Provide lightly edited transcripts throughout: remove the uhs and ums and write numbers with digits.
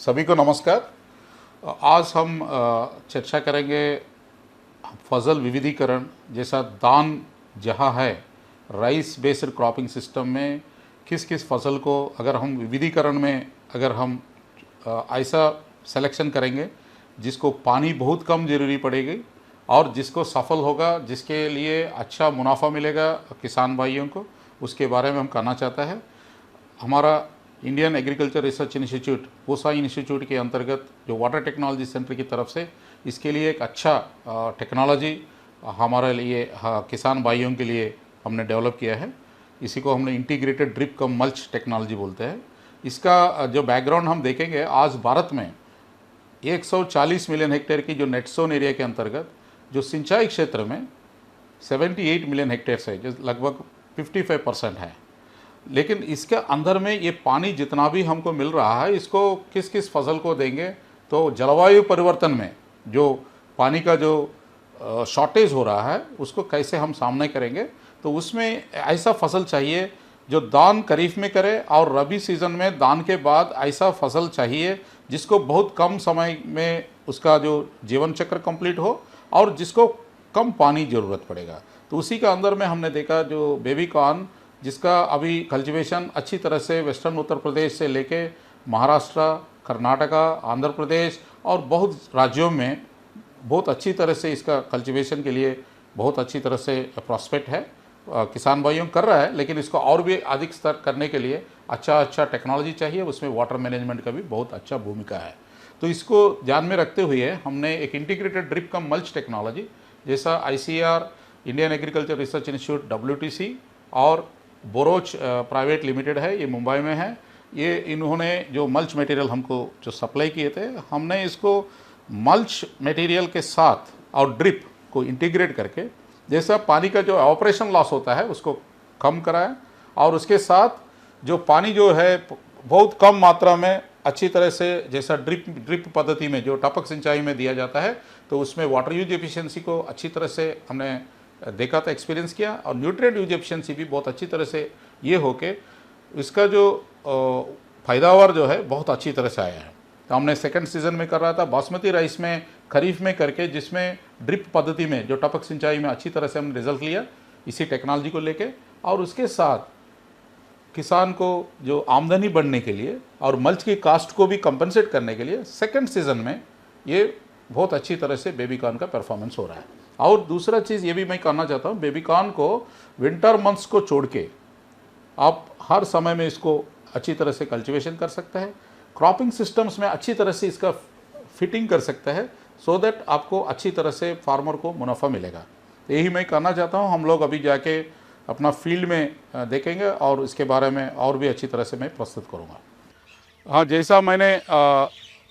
सभी को नमस्कार। आज हम चर्चा करेंगे फसल विविधीकरण जैसा दान जहाँ है राइस बेस्ड क्रॉपिंग सिस्टम में किस किस फसल को अगर हम विविधीकरण में अगर हम ऐसा सिलेक्शन करेंगे जिसको पानी बहुत कम ज़रूरी पड़ेगी और जिसको सफल होगा, जिसके लिए अच्छा मुनाफा मिलेगा किसान भाइयों को, उसके बारे में हम कहना चाहता है। हमारा Indian agriculture research institute Pusa institute के अंतर्गत जो वाटर टेक्नोलॉजी सेंटर की तरफ से इसके लिए एक अच्छा टेक्नोलॉजी हमारे लिए किसान भाइयों के लिए हमने डेवलप किया है। इसी को हमने इंटीग्रेटेड ड्रिप कम मल्च टेक्नोलॉजी बोलते हैं। इसका जो बैकग्राउंड हम देखेंगे, आज भारत में 140 मिलियन हेक्टेयर की जो नेट सोन एरिया के अंतर्गत जो सिंचाई क्षेत्र में 78 मिलियन हेक्टेयर है, जो लगभग 55% है। लेकिन इसके अंदर में ये पानी जितना भी हमको मिल रहा है, इसको किस किस फसल को देंगे, तो जलवायु परिवर्तन में जो पानी का जो शॉर्टेज हो रहा है उसको कैसे हम सामने करेंगे, तो उसमें ऐसा फसल चाहिए जो दान खरीफ में करे और रबी सीज़न में दान के बाद ऐसा फसल चाहिए जिसको बहुत कम समय में उसका जो जीवन चक्र कंप्लीट हो और जिसको कम पानी ज़रूरत पड़ेगा। तो उसी के अंदर में हमने देखा जो बेबी कॉर्न, जिसका अभी कल्टीवेशन अच्छी तरह से वेस्टर्न उत्तर प्रदेश से लेके महाराष्ट्र, कर्नाटका, आंध्र प्रदेश और बहुत राज्यों में बहुत अच्छी तरह से इसका कल्टीवेशन के लिए बहुत अच्छी तरह से प्रॉस्पेक्ट है, किसान भाइयों कर रहा है। लेकिन इसको और भी अधिक स्तर करने के लिए अच्छा टेक्नोलॉजी चाहिए, उसमें वाटर मैनेजमेंट का भी बहुत अच्छा भूमिका है। तो इसको ध्यान में रखते हुए हमने एक इंटीग्रेटेड ड्रिप कम मल्च टेक्नोलॉजी जैसा ICAR Indian agriculture research institute WTC और बोरोच प्राइवेट लिमिटेड है, ये मुंबई में है। ये इन्होंने जो मल्च मटेरियल हमको जो सप्लाई किए थे, हमने इसको मल्च मटेरियल के साथ और ड्रिप को इंटीग्रेट करके जैसा पानी का जो ऑपरेशन लॉस होता है उसको कम कराया और उसके साथ जो पानी जो है बहुत कम मात्रा में अच्छी तरह से जैसा ड्रिप पद्धति में जो टपक सिंचाई में दिया जाता है, तो उसमें वाटर यूज एफिशिएंसी को अच्छी तरह से हमने देखा था, एक्सपीरियंस किया, और न्यूट्रिएंट यूज एफिशिएंसी भी बहुत अच्छी तरह से ये होके इसका जो पैदावार जो है बहुत अच्छी तरह से आया है। तो हमने सेकंड सीज़न में कर रहा था बासमती राइस में खरीफ में करके, जिसमें ड्रिप पद्धति में जो टपक सिंचाई में अच्छी तरह से हमने रिजल्ट लिया इसी टेक्नोलॉजी को लेके, और उसके साथ किसान को जो आमदनी बढ़ने के लिए और मल्च की कास्ट को भी कंपनसेट करने के लिए सेकंड सीज़न में ये बहुत अच्छी तरह से बेबी कॉर्न का परफॉर्मेंस हो रहा है। और दूसरा चीज़ ये भी मैं कहना चाहता हूँ, बेबी कॉर्न को विंटर मंथ्स को छोड़ के आप हर समय में इसको अच्छी तरह से कल्टीवेशन कर सकते हैं, क्रॉपिंग सिस्टम्स में अच्छी तरह से इसका फिटिंग कर सकते हैं, सो दैट आपको अच्छी तरह से फार्मर को मुनाफा मिलेगा। यही मैं कहना चाहता हूँ। हम लोग अभी जाके अपना फील्ड में देखेंगे और इसके बारे में और भी अच्छी तरह से मैं प्रस्तुत करूँगा। हाँ, जैसा मैंने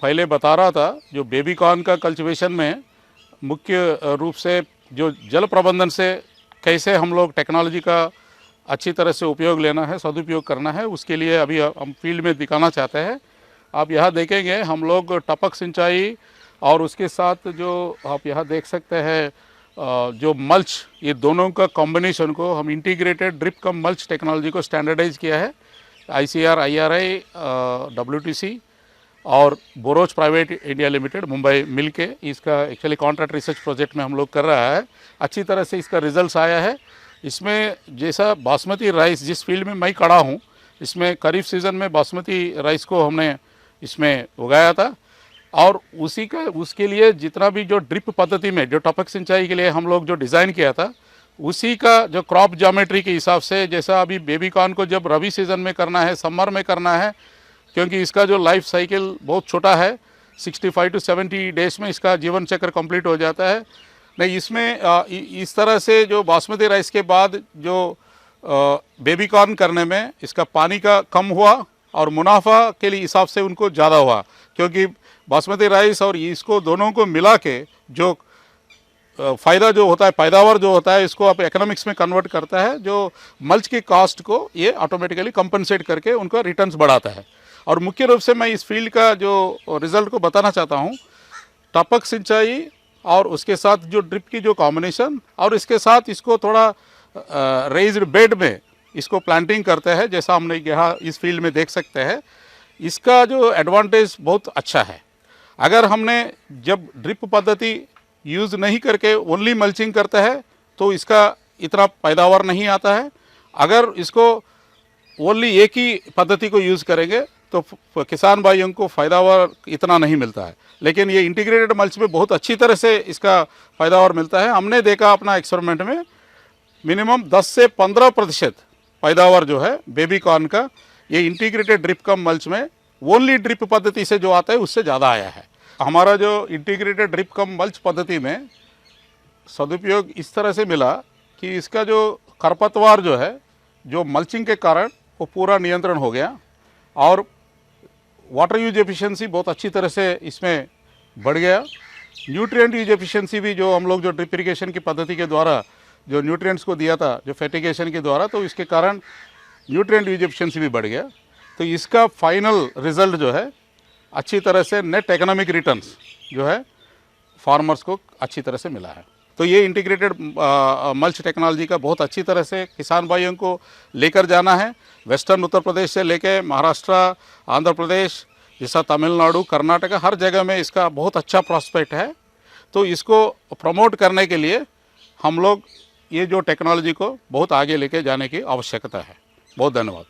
पहले बता रहा था, जो बेबी कॉर्न का कल्टीवेशन में मुख्य रूप से जो जल प्रबंधन से कैसे हम लोग टेक्नोलॉजी का अच्छी तरह से उपयोग लेना है, सदुपयोग करना है, उसके लिए अभी हम फील्ड में दिखाना चाहते हैं। आप यहाँ देखेंगे हम लोग टपक सिंचाई और उसके साथ जो आप यहाँ देख सकते हैं जो मल्च, ये दोनों का कॉम्बिनेशन को हम इंटीग्रेटेड ड्रिप कम मल्च टेक्नोलॉजी को स्टैंडर्डाइज किया है। ICAR, IRI, WTC और बोरोच प्राइवेट इंडिया लिमिटेड मुंबई मिल के इसका एक्चुअली कॉन्ट्रैक्ट रिसर्च प्रोजेक्ट में हम लोग कर रहा है। अच्छी तरह से इसका रिजल्ट्स आया है। इसमें जैसा बासमती राइस जिस फील्ड में मैं खड़ा हूँ, इसमें खरीफ सीज़न में बासमती राइस को हमने इसमें उगाया था, और उसके लिए जितना भी जो ड्रिप पद्धति में जो टपक सिंचाई के लिए हम लोग जो डिज़ाइन किया था, उसी का जो क्रॉप ज्योमेट्री के हिसाब से, जैसा अभी बेबी कॉर्न को जब रबी सीज़न में करना है, समर में करना है, क्योंकि इसका जो लाइफ साइकिल बहुत छोटा है, 65 to 70 डेज में इसका जीवन चक्र कंप्लीट हो जाता है। नहीं, इसमें इस तरह से जो बासमती राइस के बाद जो बेबी कॉर्न करने में इसका पानी का कम हुआ और मुनाफा के लिए हिसाब से उनको ज़्यादा हुआ, क्योंकि बासमती राइस और इसको दोनों को मिला के जो फ़ायदा जो होता है, पैदावार जो होता है, इसको आप इकोनॉमिक्स में कन्वर्ट करता है, जो मल्च की कास्ट को ये ऑटोमेटिकली कंपनसेट करके उनका रिटर्न्स बढ़ाता है। और मुख्य रूप से मैं इस फील्ड का जो रिज़ल्ट को बताना चाहता हूँ, टपक सिंचाई और उसके साथ जो ड्रिप की जो कॉम्बिनेशन, और इसके साथ इसको थोड़ा रेज्ड बेड में इसको प्लांटिंग करते हैं, जैसा हमने यहाँ इस फील्ड में देख सकते हैं। इसका जो एडवांटेज बहुत अच्छा है। अगर हमने जब ड्रिप पद्धति यूज़ नहीं करके ओनली मल्चिंग करता है तो इसका इतना पैदावार नहीं आता है। अगर इसको ओनली एक ही पद्धति को यूज़ करेंगे तो किसान भाइयों को पैदावार इतना नहीं मिलता है। लेकिन ये इंटीग्रेटेड मल्च में बहुत अच्छी तरह से इसका पैदावार मिलता है। हमने देखा अपना एक्सपेरिमेंट में मिनिमम 10 से 15% पैदावार जो है बेबी कॉर्न का ये इंटीग्रेटेड ड्रिप कम मल्च में ओनली ड्रिप पद्धति से जो आता है उससे ज़्यादा आया है। हमारा जो इंटीग्रेटेड ड्रिप कम मल्च पद्धति में सदुपयोग इस तरह से मिला कि इसका जो खरपतवार जो है जो मल्चिंग के कारण वो पूरा नियंत्रण हो गया और वाटर यूज एफिशिएंसी बहुत अच्छी तरह से इसमें बढ़ गया। न्यूट्रिएंट यूज एफिशिएंसी भी जो हम लोग जो ड्रिप इरिगेशन की पद्धति के द्वारा जो न्यूट्रिएंट्स को दिया था जो फर्टिगेशन के द्वारा, तो इसके कारण न्यूट्रिएंट यूज एफिशिएंसी भी बढ़ गया। तो इसका फाइनल रिजल्ट जो है अच्छी तरह से नेट इकोनॉमिक रिटर्न्स जो है फार्मर्स को अच्छी तरह से मिला है। तो ये इंटीग्रेटेड मल्च टेक्नोलॉजी का बहुत अच्छी तरह से किसान भाइयों को लेकर जाना है। वेस्टर्न उत्तर प्रदेश से लेकर महाराष्ट्र, आंध्र प्रदेश जैसा तमिलनाडु, कर्नाटका, हर जगह में इसका बहुत अच्छा प्रॉस्पेक्ट है। तो इसको प्रमोट करने के लिए हम लोग ये जो टेक्नोलॉजी को बहुत आगे लेके जाने की आवश्यकता है। बहुत धन्यवाद।